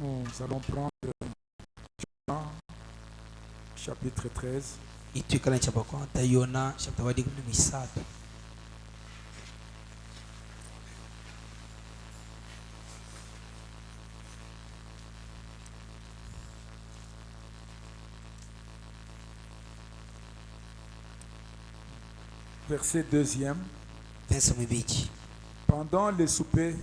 Nous allons prendre Jean, chapitre 13. Verset 2e. Pendant le souper,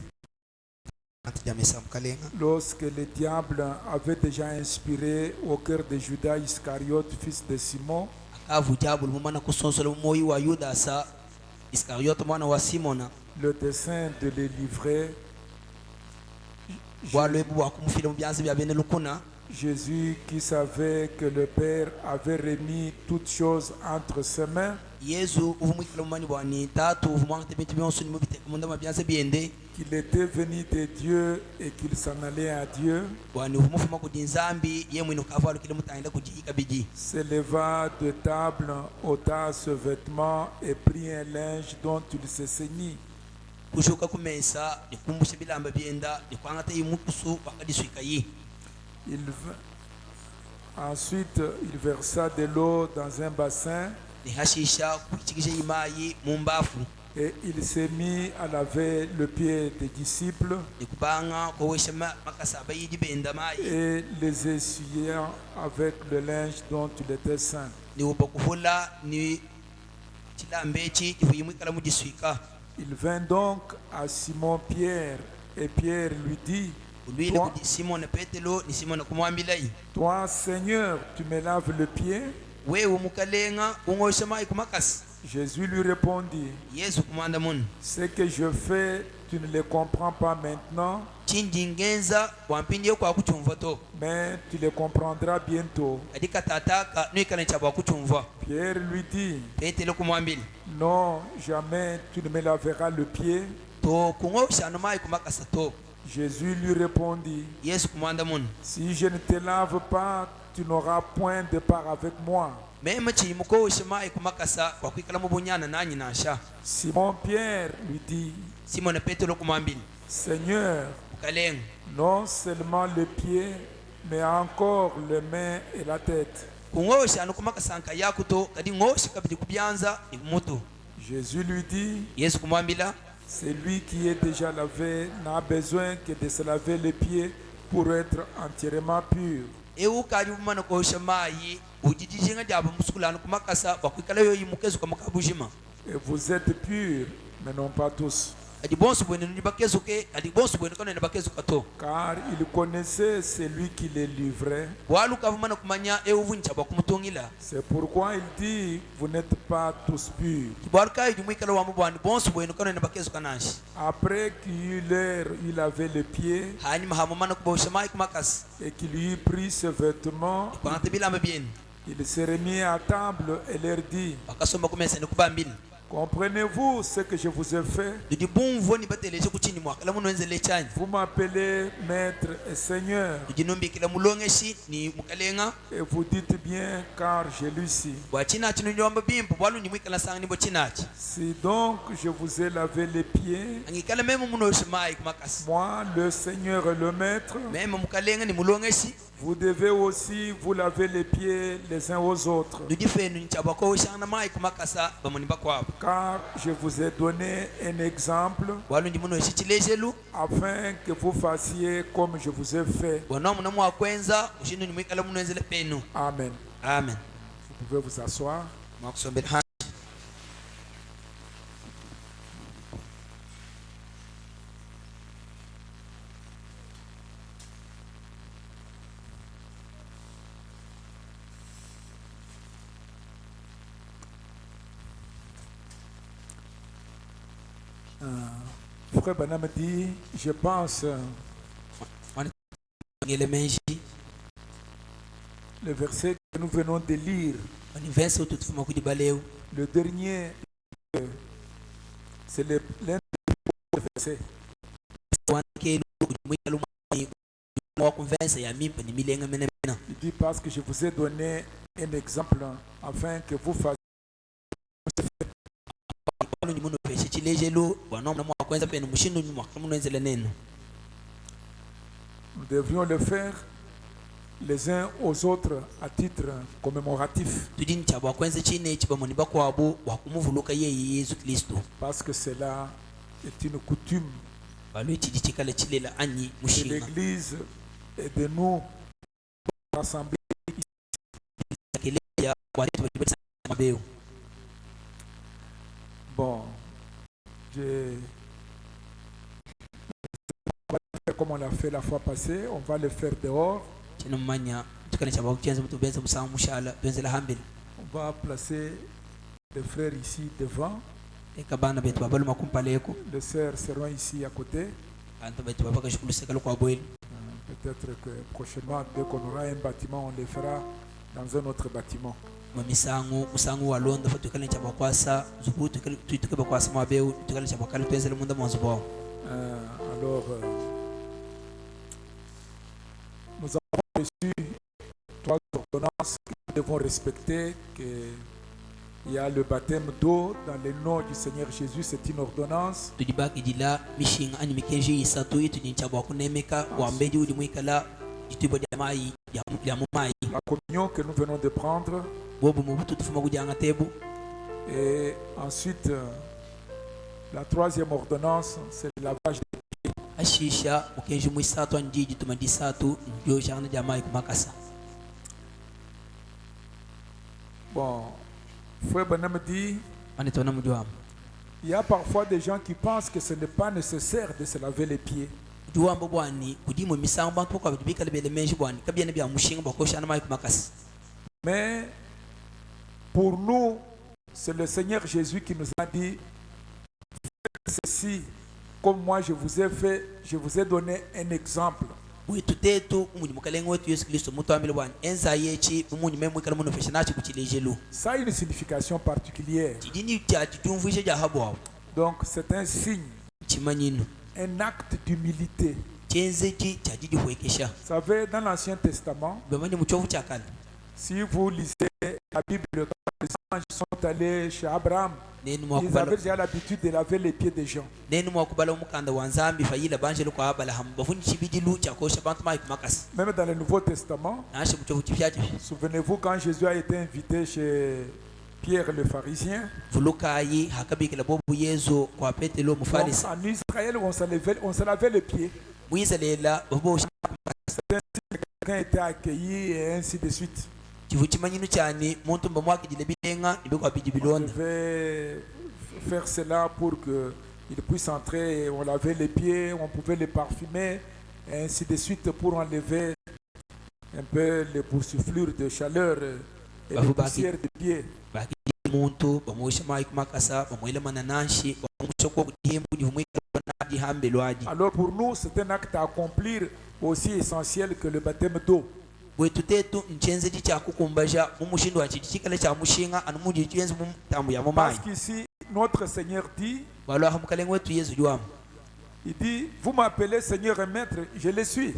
lorsque le diable avait déjà inspiré au cœur de Judas Iscariote, fils de Simon, le dessein de les livrer, Jésus, qui savait que le Père avait remis toutes choses entre ses mains, qu'il était venu de Dieu et qu'il s'en allait à Dieu, se leva de table, ôta ce vêtement et prit un linge dont il se ceignit. Ensuite, il versa de l'eau dans un bassin et il s'est mis à laver le pied des disciples et les essuyant avec le linge dont il était saint. Il vint donc à Simon Pierre et Pierre lui dit: Toi, Seigneur, tu me laves le pied? Jésus lui répondit: Ce que je fais, tu ne le comprends pas maintenant, mais tu le comprendras bientôt. Pierre lui dit: Non, jamais tu ne me laveras le pied. Jésus lui répondit: Si je ne te lave pas, tu n'auras point de part avec moi. Simon Pierre lui dit: Seigneur, non seulement le pied, mais encore les mains et la tête. Jésus lui dit: Celui qui est déjà lavé n'a besoin que de se laver les pieds pour être entièrement pur. Et vous êtes purs, mais non pas tous. Car il connaissait celui qui les livrait. C'est pourquoi il dit: Vous n'êtes pas tous purs. Après qu'il eut l'air, il avait les pieds et qu'il eut pris ses vêtements, il se remit à table et leur dit: Comprenez-vous ce que je vous ai fait? Vous m'appelez Maître et Seigneur, et vous dites bien, car je le suis. Si donc je vous ai lavé les pieds, moi le Seigneur et le Maître, vous devez aussi vous laver les pieds les uns aux autres. Car je vous ai donné un exemple afin que vous fassiez comme je vous ai fait. Amen. Amen. Vous pouvez vous asseoir. Frère Banam dit: Je pense, le verset que nous venons de lire, le dernier, c'est l'un des versets. Il dit: Parce que je vous ai donné un exemple afin que vous fassiez. Nous devrions le faire les uns aux autres à titre commémoratif. Parce que cela est une coutume de l'Église et de nous rassembler. Bon, comme on l'a fait la fois passée, on va le faire dehors. On va placer les frères ici devant. Les sœurs seront ici à côté. Peut-être que prochainement, dès qu'on aura un bâtiment, on les fera dans un autre bâtiment. Alors, nous avons reçu 3 ordonnances que nous devons respecter. Il y a le baptême d'eau dans le nom du Seigneur Jésus, c'est une ordonnance. La communion que nous venons de prendre. Et ensuite, la 3e ordonnance, c'est le lavage des pieds. Bon, Frère Branham dit, il y a parfois des gens qui pensent que ce n'est pas nécessaire de se laver les pieds. Mais pour nous, c'est le Seigneur Jésus qui nous a dit, faites ceci comme moi je vous ai fait, je vous ai donné un exemple. Ça a une signification particulière. Donc c'est un signe, un acte d'humilité. Vous savez, dans l'Ancien Testament, si vous lisez la Bible, quand les anges sont allés chez Abraham, ils avaient déjà l'habitude de laver les pieds des gens. Même dans le Nouveau Testament, souvenez-vous quand Jésus a été invité chez Pierre le pharisien, donc, en Israël, on se lavait les pieds. Quelqu'un était accueilli et ainsi de suite. On devait faire cela pour qu'il puisse entrer, et on lavait les pieds, on pouvait les parfumer, et ainsi de suite pour enlever un peu les boursouflures de chaleur et les poussières des pieds. Alors pour nous, c'est un acte à accomplir aussi essentiel que le baptême d'eau. Parce qu'ici, notre Seigneur dit, il dit, vous m'appelez Seigneur et Maître, je le suis.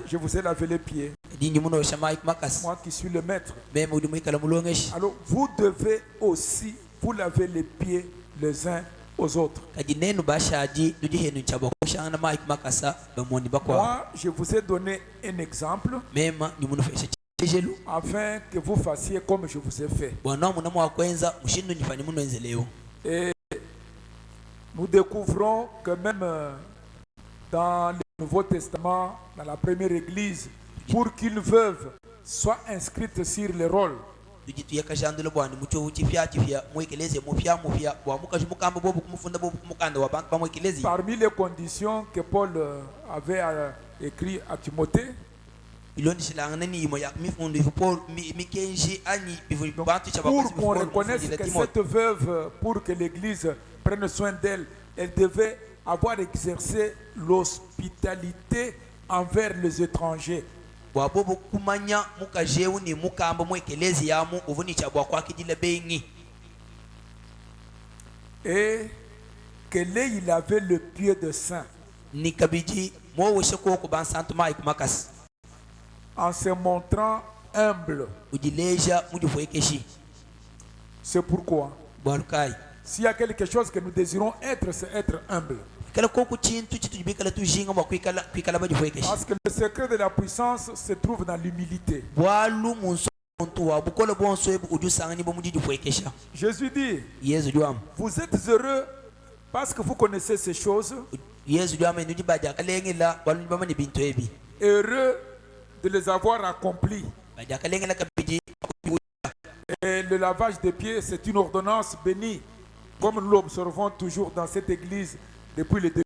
Je vous ai lavé les pieds. Moi qui suis le Maître. Alors vous devez aussi vous laver les pieds les uns aux autres. Moi, je vous ai donné un exemple afin que vous fassiez comme je vous ai fait. Et nous découvrons que même dans le Nouveau Testament, dans la première église, pour qu'une veuve soit inscrite sur le rôle, parmi les conditions que Paul avait écrit à Timothée, pour qu'on reconnaisse que cette veuve, pour que l'église prenne soin d'elle, elle devait avoir exercé l'hospitalité envers les étrangers. Et que là il avait le pied de saint, en se montrant humble. C'est pourquoi s'il y a quelque chose que nous désirons être, c'est être humble. Parce que le secret de la puissance se trouve dans l'humilité. Jésus dit, vous êtes heureux parce que vous connaissez ces choses. Heureux de les avoir accomplies. Et le lavage des pieds, c'est une ordonnance bénie, comme nous l'observons toujours dans cette église depuis le début.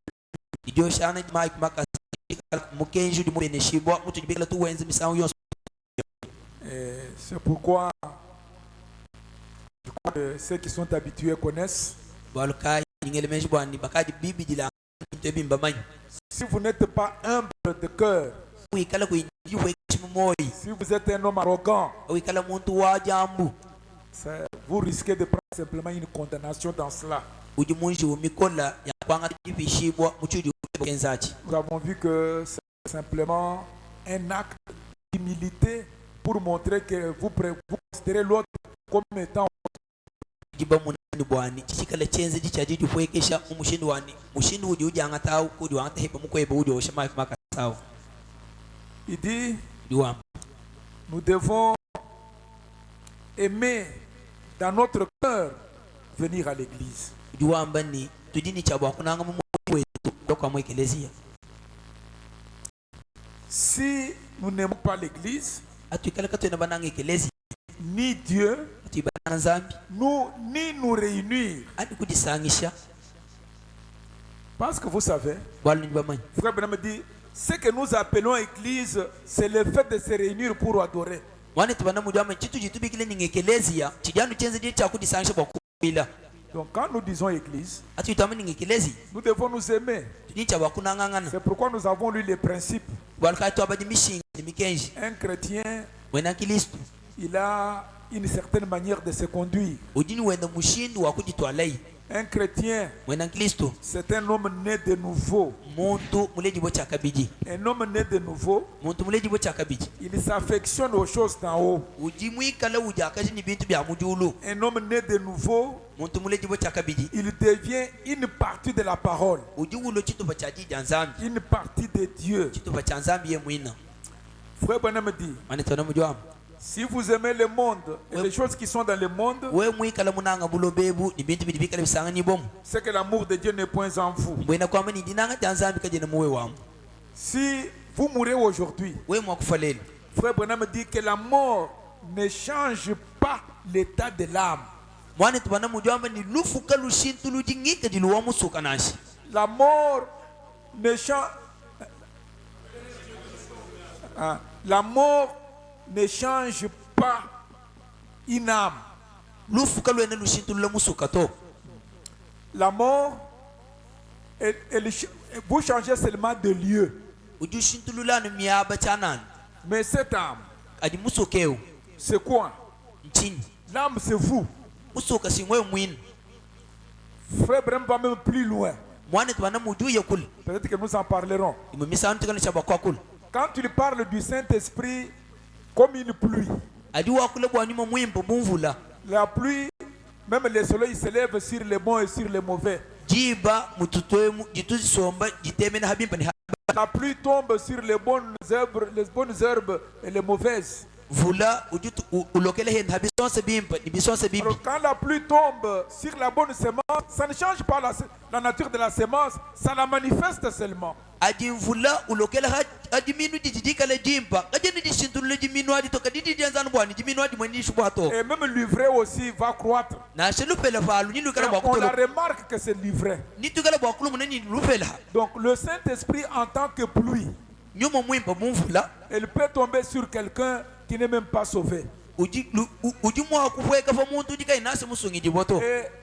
C'est pourquoi ceux qui sont habitués connaissent. Si vous n'êtes pas humble de cœur, si vous êtes un homme arrogant, vous risquez de prendre simplement une condamnation dans cela. Nous avons vu que c'est simplement un acte d'humilité pour montrer que vous considérez l'autre comme étant. Il dit, nous devons aimer dans notre cœur venir à l'église. Si nous n'aimons pas l'église, ni Dieu, ni nous réunir. Parce que vous savez, Frère Branham dit, ce que nous appelons église, c'est le fait de se réunir pour adorer. Donc quand nous disons église, nous devons nous aimer. C'est pourquoi nous avons lu les principes. Un chrétien, il a une certaine manière de se conduire. Un chrétien, c'est un homme né de nouveau. Un homme né de nouveau, il s'affectionne aux choses d'en haut. Un homme né de nouveau, il devient une partie de la parole, une partie de Dieu. Frère Branham dit, si vous aimez le monde et les choses qui sont dans le monde, c'est que l'amour de Dieu n'est point en vous. Si vous mourrez aujourd'hui, Frère Branham dit que la mort ne change pas l'état de l'âme. La mort ne change. La mort ne change pas une âme. La mort, vous changez seulement de lieu. Mais cette âme, c'est quoi? L'âme, c'est vous. Frère Branham va même plus loin. Peut-être que nous en parlerons. Quand il parle du Saint-Esprit comme une pluie, la pluie, même le soleil se lève sur les bons et sur les mauvais. La pluie tombe sur les bonnes herbes et les mauvaises. Alors, quand la pluie tombe sur la bonne semence, ça ne change pas la nature de la semence, ça la manifeste seulement. Et même l'ivraie aussi va croître. On la remarque que c'est l'ivraie. Donc le Saint-Esprit en tant que pluie, elle peut tomber sur quelqu'un qui n'est même pas sauvé. Et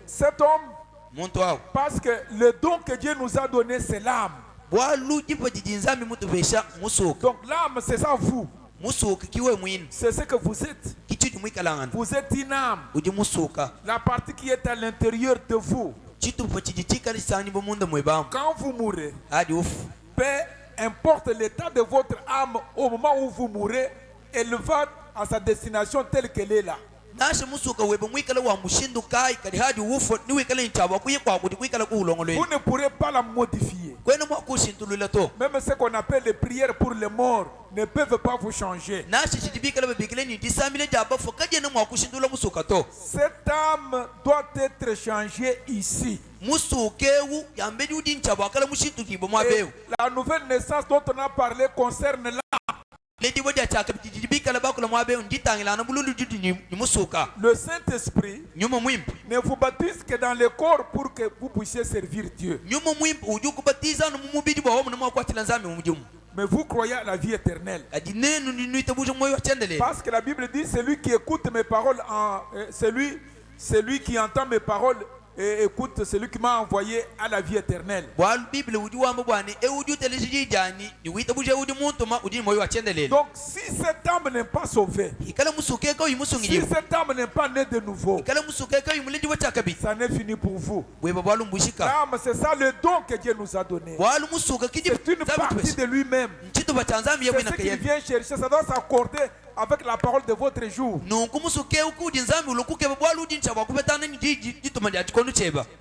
cet homme, parce que le don que Dieu nous a donné, c'est l'âme. Donc l'âme, c'est ça vous. C'est ce que vous êtes. Vous êtes une âme. La partie qui est à l'intérieur de vous. Quand vous mourrez, peu importe l'état de votre âme au moment où vous mourrez, elle va à sa destination telle qu'elle est là. ne pourrez pas la modifier. Même ce qu'on appelle les prières pour les morts ne peuvent pas vous changer. Cette âme doit être changée ici. Et la nouvelle naissance dont on a parlé concerne l'âme. Le Saint-Esprit ne vous baptise que dans le corps pour que vous puissiez servir Dieu. Mais vous croyez à la vie éternelle. Parce que la Bible dit, celui qui écoute mes paroles, celui qui entend mes paroles et écoute celui qui m'a envoyé à la vie éternelle. Donc si cette âme n'est pas sauvée, si cette âme n'est pas née de nouveau, ça n'est fini pour vous. L'âme, c'est ça le don que Dieu nous a donné. C'est une partie de lui-même. C'est ce qu'il vient chercher. Ça doit s'accorder avec la parole de votre jour.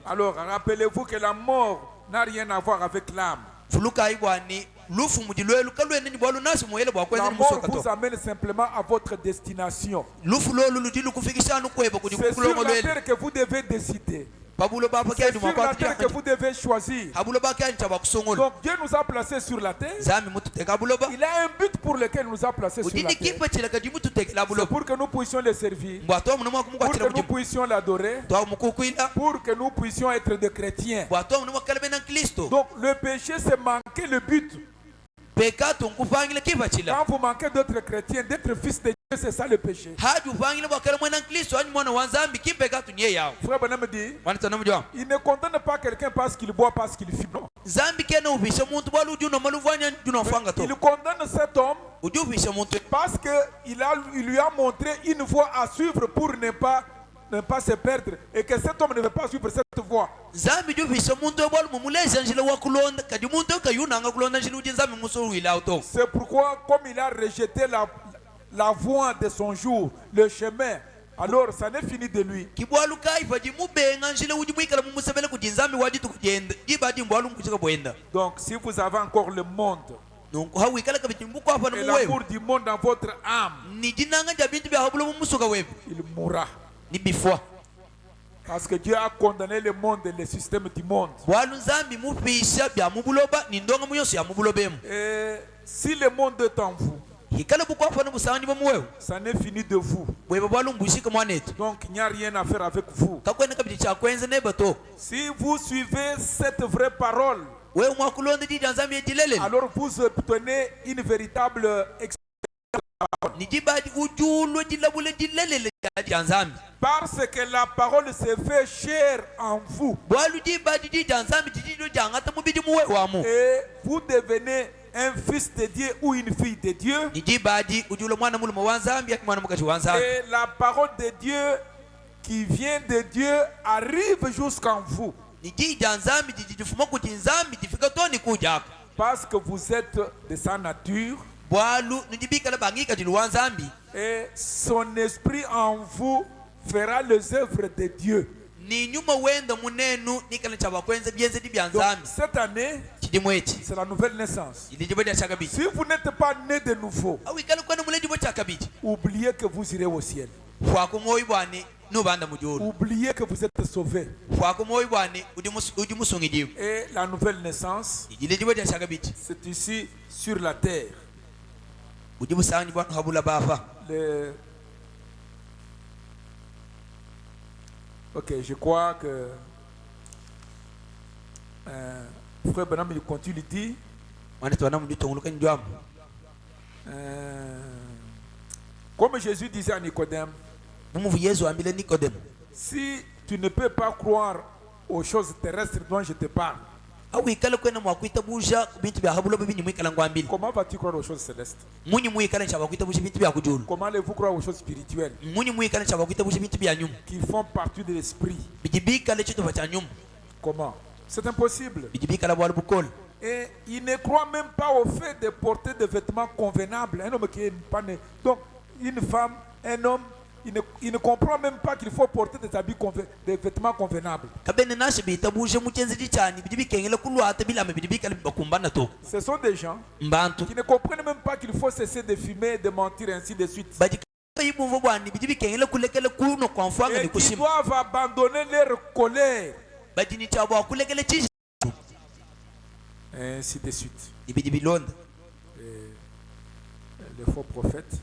Alors rappelez-vous que la mort n'a rien à voir avec l'âme. La mort vous amène simplement à votre destination. C'est sur la terre que vous devez décider. C'est sur la terre que vous devez choisir. Donc Dieu nous a placés sur la terre. Il a un but pour lequel il nous a placés sur la terre. C'est pour que nous puissions le servir, pour que nous puissions l'adorer, pour que nous puissions être des chrétiens. Donc le péché, c'est manquer le but. Quand vous manquez d'être chrétien, d'être fils de Dieu, c'est ça le péché. Frère Branham dit, il ne condamne pas quelqu'un parce qu'il boit, parce qu'il fume. Il condamne cet homme parce qu'il lui a montré une voie à suivre pour ne pas se perdre, et que cet homme ne veut pas suivre cette voie. C'est pourquoi, comme il a rejeté la voie de son jour, le chemin, alors ça n'est fini de lui. Donc si vous avez encore le monde et l'amour du monde dans votre âme, il mourra. Parce que Dieu a condamné le monde et le système du monde. Et si le monde est en vous, ça n'est fini de vous. Donc il n'y a rien à faire avec vous. Si vous suivez cette vraie parole, alors vous obtenez une véritable expérience. Parce que la parole se fait chair en vous. Et vous devenez un fils de Dieu ou une fille de Dieu. Et la parole de Dieu qui vient de Dieu arrive jusqu'en vous. Parce que vous êtes de sa nature. Et son esprit en vous fera les œuvres de Dieu. Donc, cette année, c'est la nouvelle naissance. Si vous n'êtes pas né de nouveau, oubliez que vous irez au ciel. Oubliez que vous êtes sauvé. Et la nouvelle naissance, c'est ici sur la terre. Ok, je crois que Frère Branham il continue, il dit comme Jésus disait à Nicodème, si tu ne peux pas croire aux choses terrestres dont je te parle, comment vas-tu croire aux choses célestes? Comment allez-vous croire aux choses spirituelles qui font partie de l'esprit? Comment? C'est impossible. Et il ne croit même pas au fait de porter des vêtements convenables. Un homme qui n'est pas né. Donc, une femme, un homme il ne comprend même pas qu'il faut porter des vêtements convenables. Ce sont des gens qui ne comprennent même pas qu'il faut cesser de fumer, de mentir, ainsi de suite. Et qui doivent abandonner leur colère. Ainsi de suite. Les faux prophètes,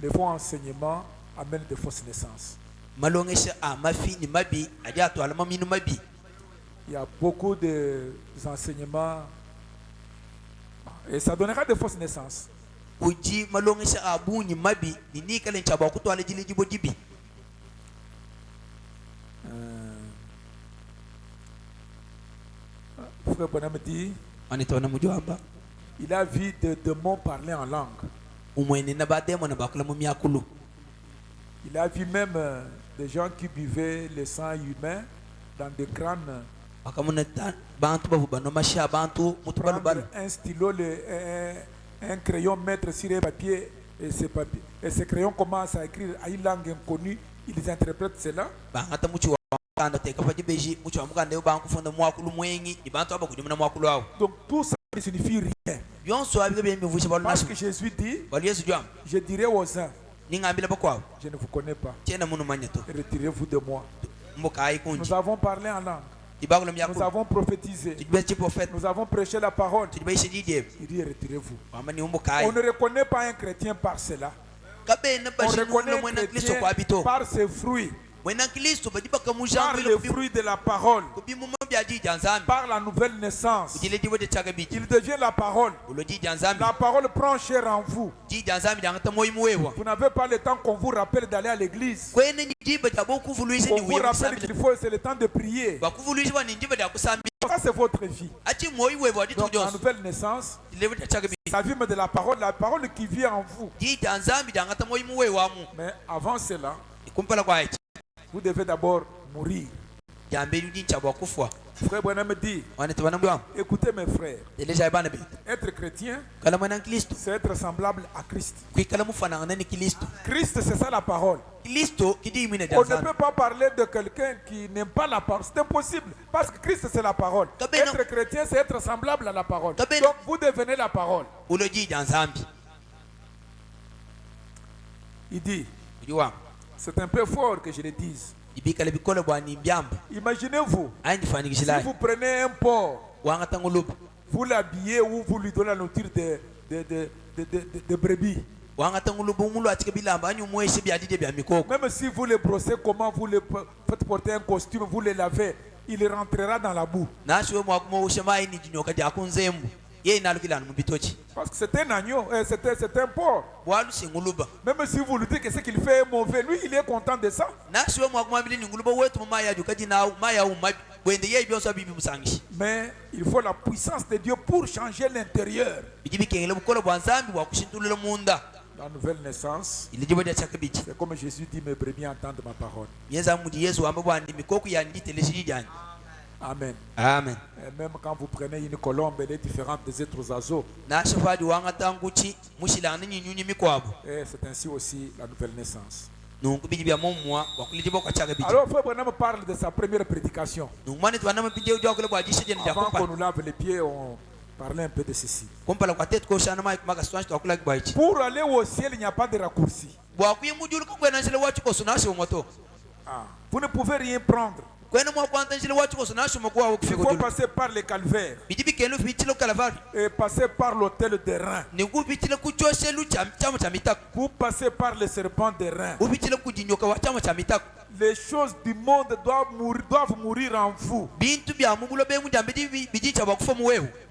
les faux enseignements amènent de fausses naissances. Il y a beaucoup d'enseignements et ça donnera de fausses naissances. Frère Bonham dit, il a vu des démons parler en langue. Il a vu même des gens qui buvaient le sang humain dans des crânes. Prendre un stylo, un crayon, mettre sur un papier et ce crayon commence à écrire à une langue inconnue. Ils interprètent cela. Donc tout ça ne signifie rien. Parce que Jésus dit, je dirai aux uns, je ne vous connais pas. Retirez-vous de moi. Nous avons parlé en langue. Nous avons prophétisé. Nous avons prêché la parole. Il dit retirez-vous. On ne reconnaît pas un chrétien par cela. On reconnaît un chrétien par ses fruits. Par le fruit de la parole, par la nouvelle naissance, il devient la parole. La parole prend chair en vous. Vous n'avez pas le temps qu'on vous rappelle d'aller à l'église. On vous rappelle qu'il faut, c'est le temps de prier. Ça, c'est votre vie. Donc, la nouvelle naissance, ça vient de la parole qui vit en vous. Mais avant cela, vous devez d'abord mourir. Frère Bonham dit, écoutez mes frères, être chrétien, c'est être semblable à Christ. Christ, c'est ça la parole. On ne peut pas parler de quelqu'un qui n'aime pas la parole. C'est impossible, parce que Christ, c'est la parole. Être chrétien, c'est être semblable à la parole. Donc, vous devenez la parole. Il dit, c'est un peu fort que je le dise. Imaginez-vous, si vous prenez un porc, vous l'habillez ou vous lui donnez la nourriture de brebis. Même si vous le brossez, comment vous le faites porter un costume, vous le lavez, il rentrera dans la boue. Parce que c'est un agneau, c'est un porc. Même si vous lui dites que ce qu'il fait est mauvais, lui il est content de ça. Mais il faut la puissance de Dieu pour changer l'intérieur. La nouvelle naissance, c'est comme Jésus dit, mes brebis entendent ma parole. Amen. Amen. Et même quand vous prenez une colombe, elle est différente des autres oiseaux. Et c'est ainsi aussi la nouvelle naissance. Alors, Frère Branham parle de sa première prédication. Avant qu'on nous lave les pieds, on parlait un peu de ceci. Pour aller au ciel, il n'y a pas de raccourci. Vous ne pouvez rien prendre. Il faut passer par le calvaire et passer par l'autel des reins. Vous passez par le serpent des reins. Les choses du monde doivent mourir en vous.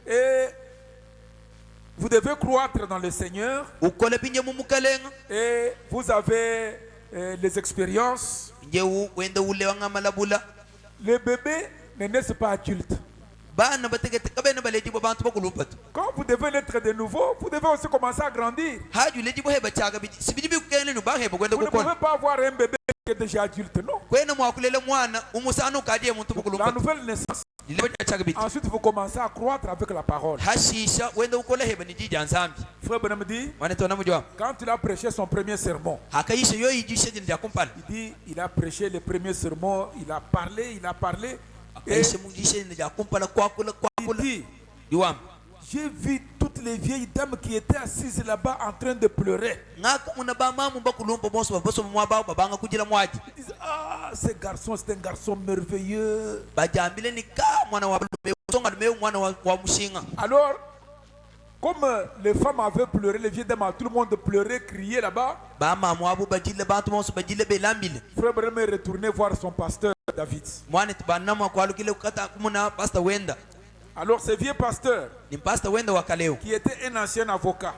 Et vous devez croître dans le Seigneur. Et vous avez les expériences. Les bébés ne naissent pas adultes. Quand vous devez naître de nouveau, vous devez aussi commencer à grandir. Vous ne pouvez pas avoir un bébé qui est déjà adulte, non. La nouvelle naissance, Ensuite, vous commencez à croître avec la parole. Frère Branham dit, quand il a prêché son premier sermon, il dit, il a prêché le premier sermon, il a parlé, et il dit, j'ai vu toutes les vieilles dames qui étaient assises là-bas en train de pleurer. Ils disent, ah, ce garçon, c'est un garçon merveilleux. Alors, comme les femmes avaient pleuré, les vieilles dames, tout le monde pleurait, criait là-bas. Frère Branham est retourné voir son pasteur David. Alors ce vieux pasteur, qui était un ancien avocat,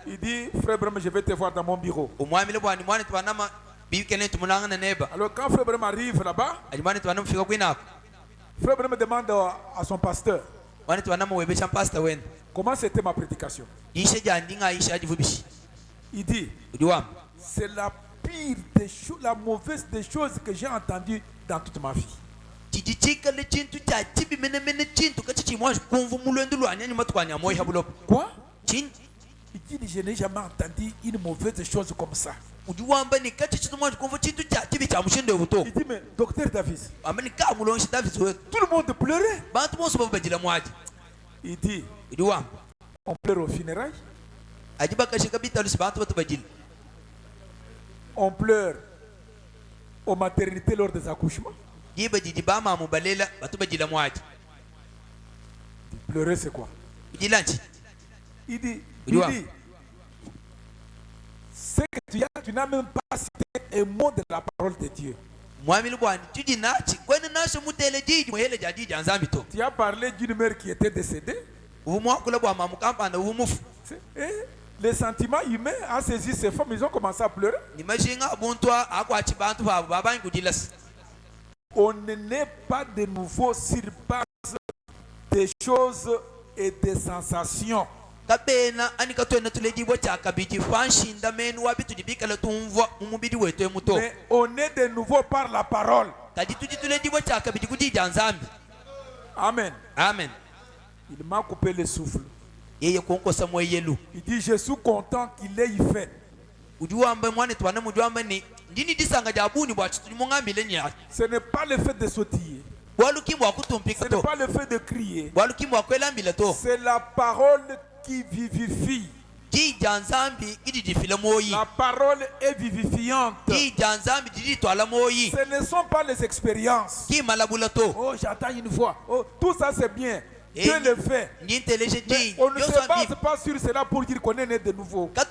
il dit, Frère Branham, je vais te voir dans mon bureau. Alors quand Frère Branham arrive là-bas, Frère Branham demande à son pasteur, comment c'était ma prédication? Il dit, c'est la pire des choses, la mauvaise des choses que j'ai entendues dans toute ma vie. Quoi? Il dit, je n'ai jamais entendu une mauvaise chose comme ça. Il dit, mais docteur Davis, tout le monde pleurait. Il dit, on pleure au funérailles, on pleure aux maternités lors des accouchements. Pleurer, c'est quoi? Il dit, ce que tu n'as même pas cité un mot de la parole de Dieu. Tu as parlé d'une mère qui était décédée. Les sentiments humains ont saisi ces femmes, ils ont commencé à pleurer. On n'est pas de nouveau sur base des choses et des sensations. Mais on est de nouveau par la parole. Amen. Amen. Il m'a coupé le souffle. Il dit, je suis content qu'il ait fait. Ce n'est pas le fait de sautiller. Ce n'est pas le fait de crier. C'est la parole qui vivifie. La parole est vivifiante. Ce ne sont pas les expériences. Oh, j'entends une voix. Oh, tout ça c'est bien. Dieu le fait. Mais on ne se base pas sur cela pour dire qu'on est né de nouveau. Même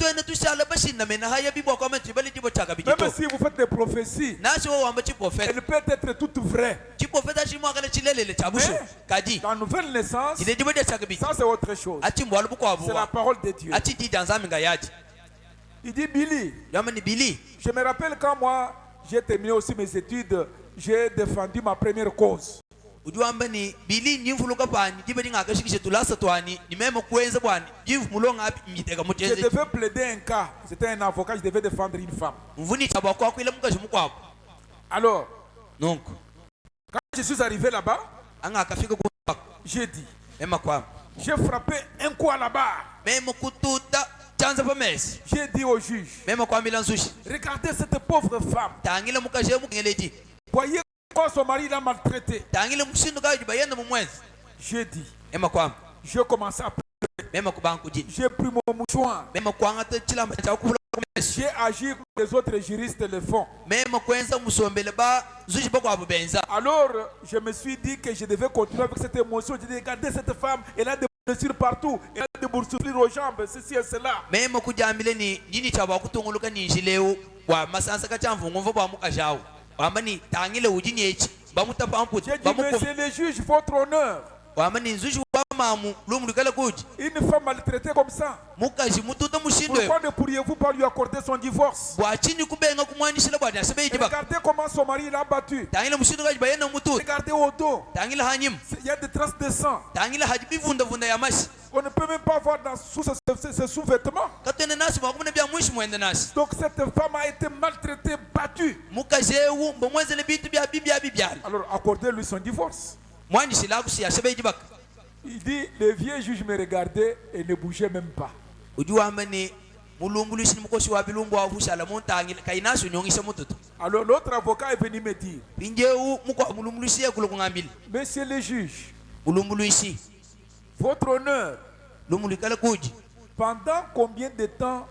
si vous faites des prophéties, elle peut être toute vraie. Mais la nouvelle naissance, ça c'est autre chose. C'est la parole de Dieu. Il dit, Billy, je me rappelle quand moi j'ai terminé aussi mes études, j'ai défendu ma première cause. Je devais plaider un cas. C'était un avocat, je devais défendre une femme. Alors, quand je suis arrivé là-bas, j'ai dit, j'ai frappé un coup à la barre. J'ai dit au juge, regardez cette pauvre femme. Voyez comment son mari l'a maltraité. J'ai dit, j'ai commencé à pleurer. J'ai pris mon mouchoir. J'ai agi comme les autres juristes le font. Alors, je me suis dit que je devais continuer avec cette émotion. Je dis, regardez cette femme, elle a des blessures partout. Elle a des boursouflures aux jambes, ceci et cela. J'ai dit, monsieur le juge, votre honneur. Une femme maltraitée comme ça. Pourquoi ne pourriez-vous pas lui accorder son divorce? Regardez comment son mari l'a battu. Regardez au dos. Il y a des traces de sang. On ne peut même pas voir sous ses sous-vêtements. Donc cette femme a été maltraitée, battue. Alors accordez-lui son divorce. Il dit, les vieux juges me regardaient et ne bougeaient même pas. Alors l'autre avocat est venu me dire, Monsieur le juge, votre honneur, pendant combien de temps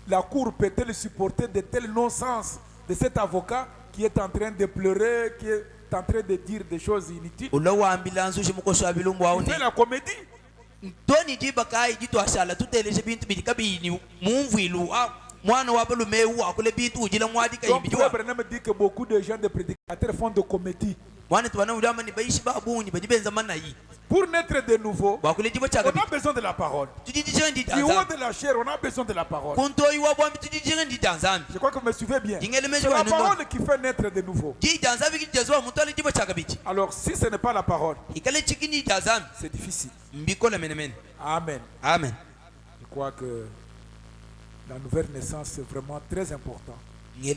la cour peut-elle supporter de tels non-sens de cet avocat qui est en train de pleurer, qui est en train de dire des choses inutiles? Il fait la comédie. Donc vous pouvez me dire que beaucoup de gens de prédicateurs font de comédie. Pour naître de nouveau, on a besoin de la parole. Du haut de la chair, on a besoin de la parole. Je crois que vous me suivez bien. C'est la parole qui fait naître de nouveau. Alors si ce n'est pas la parole, c'est difficile. Amen. Amen. Je crois que la nouvelle naissance, c'est vraiment très important. Le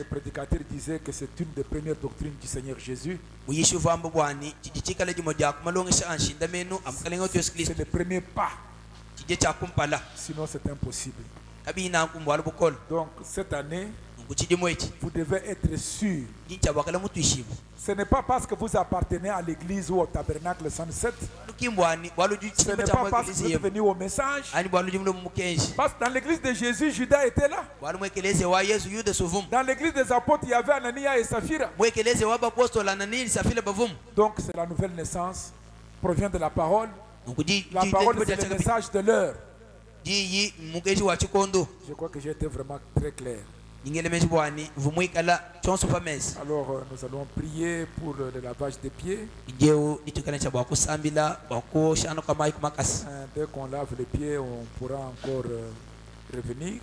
prédicateur disait que c'est une des premières doctrines du Seigneur Jésus. C'est le premier pas. Sinon c'est impossible. Donc cette année, vous devez être sûr. Ce n'est pas parce que vous appartenez à l'église ou au tabernacle 107. Ce n'est pas parce que vous êtes venu au message. Parce que dans l'église de Jésus, Judas était là. Dans l'église des apôtres, il y avait Anania et Saphira. Donc c'est la nouvelle naissance, provient de la parole. La parole, c'est le message de l'heure. Je crois que j'ai été vraiment très clair. Alors nous allons prier pour le lavage des pieds. Dès qu'on lave les pieds, on pourra encore revenir.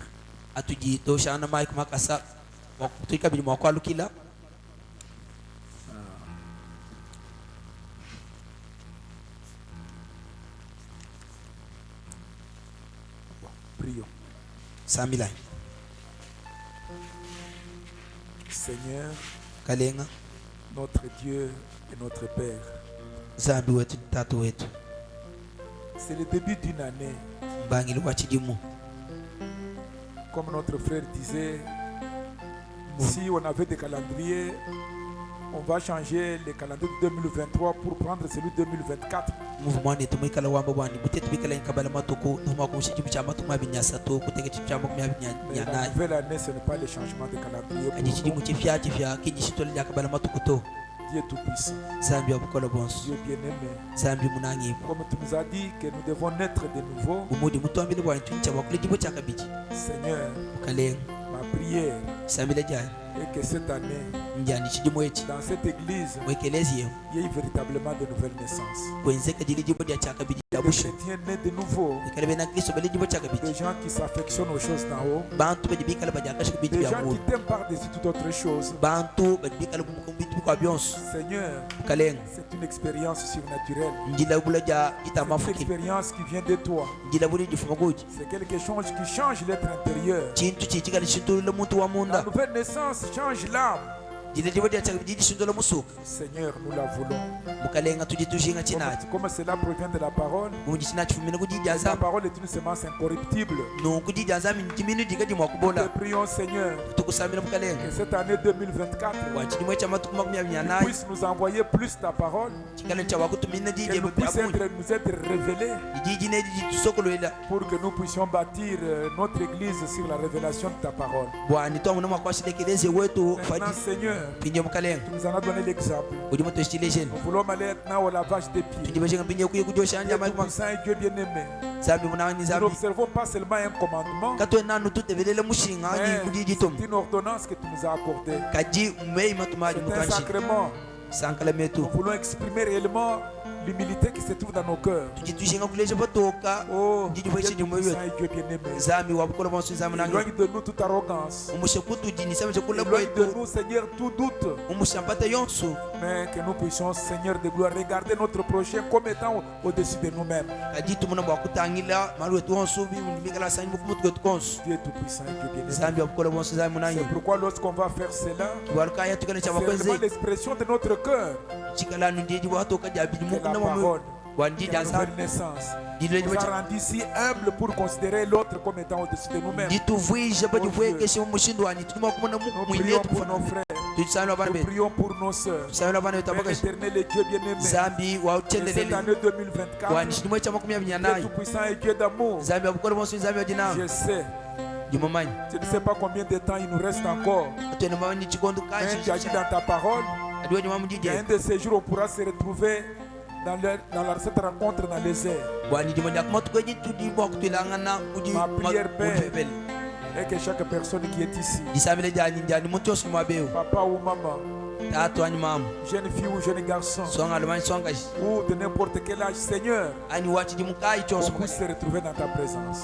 Prions. Seigneur, notre Dieu et notre Père, c'est le début d'une année. Comme notre frère disait, si on avait des calendriers, on va changer le calendrier de 2023 pour prendre celui de 2024. Mais la nouvelle année, ce n'est pas le changement de calendrier. Dieu Tout-Puissant, Dieu bien-aimé, comme tu nous as dit que nous devons naître de nouveau, Seigneur, ma prière est que cette année, dans cette église, il y ait véritablement de nouvelles naissances. Des chrétiens nés de nouveau, des gens qui s'affectionnent aux choses d'en haut, des gens qui t'aiment par-dessus toute autre chose. Seigneur, c'est une expérience surnaturelle. C'est une expérience qui vient de toi. C'est quelque chose qui change l'être intérieur. La nouvelle naissance change l'âme. Seigneur, nous la voulons. Comme cela provient de la parole, la parole est une semence incorruptible. Nous te prions, Seigneur, que cette année 2024 puisse nous envoyer plus ta parole, qu'elle puisse nous être révélée, pour que nous puissions bâtir notre église sur la révélation de ta parole. Maintenant, Seigneur, tu nous en as donné l'exemple. Nous voulons aller maintenant au lavage des pieds. Dieu Tout-Puissant et Dieu bien-aimé, nous n'observons pas seulement un commandement, mais c'est une ordonnance que tu nous as accordée. C'est un sacrement Nous voulons exprimer réellement l'humilité qui se trouve dans nos cœurs. Oh, Dieu bien-aimé. Éloigne de nous toute arrogance. Éloigne de nous, Seigneur, tout doute. Mais que nous puissions, Seigneur de gloire, regarder notre prochain comme étant au-dessus de nous-mêmes. Dieu est tout-puissant et Dieu bien-aimé. C'est pourquoi lorsqu'on va faire cela, c'est vraiment l'expression de notre cœur. Que la parole de la nouvelle naissance nous a rendu si humble pour considérer l'autre comme étant au-dessus de nous-mêmes. Nous prions pour nos frères. Nous prions pour nos sœurs. Père éternel et Dieu bien-aimé, cette année 2024, Dieu tout-puissant et Dieu d'amour, je sais, je ne sais pas combien de temps il nous reste encore, mais tu as dit dans ta parole, il y a un de ces jours où on pourra se retrouver dans cette rencontre dans les airs. Ma prière, Père, est que chaque personne qui est ici, papa ou maman, jeune fille ou jeune garçon, ou de n'importe quel âge, Seigneur, on puisse se retrouver dans ta présence.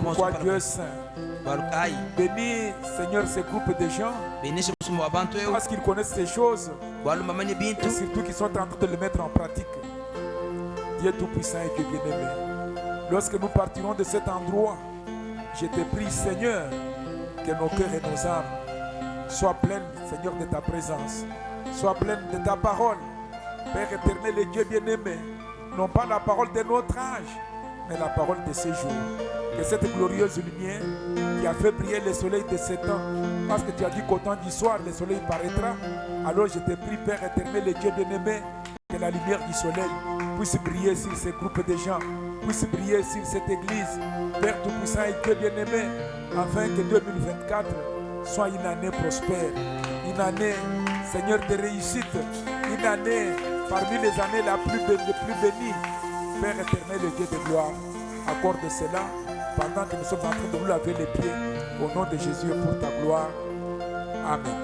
Pourquoi Dieu est saint. Bénis, Seigneur, ces groupes de gens, parce qu'ils connaissent ces choses et surtout qu'ils sont en train de les mettre en pratique. Dieu tout-puissant et Dieu bien-aimé, lorsque nous partirons de cet endroit, je te prie, Seigneur, que nos cœurs et nos âmes soient pleines, Seigneur, de ta présence, soient pleines de ta parole. Père éternel et Dieu bien-aimé, non pas la parole de notre âge, mais la parole de ces jours. Que cette glorieuse lumière qui a fait briller le soleil de ces temps, parce que tu as dit qu'au temps du soir, le soleil paraîtra. Alors je te prie, Père éternel et Dieu bien-aimé, que la lumière du soleil puisse briller sur ces groupes de gens, puisse briller sur cette église. Père tout-puissant et Dieu bien-aimé, afin que 2024 soit une année prospère, une année, Seigneur, de réussite, une année parmi les années les plus bénies. Père éternel et Dieu de gloire, accorde cela pendant que nous sommes en train de nous laver les pieds au nom de Jésus et pour ta gloire. Amen.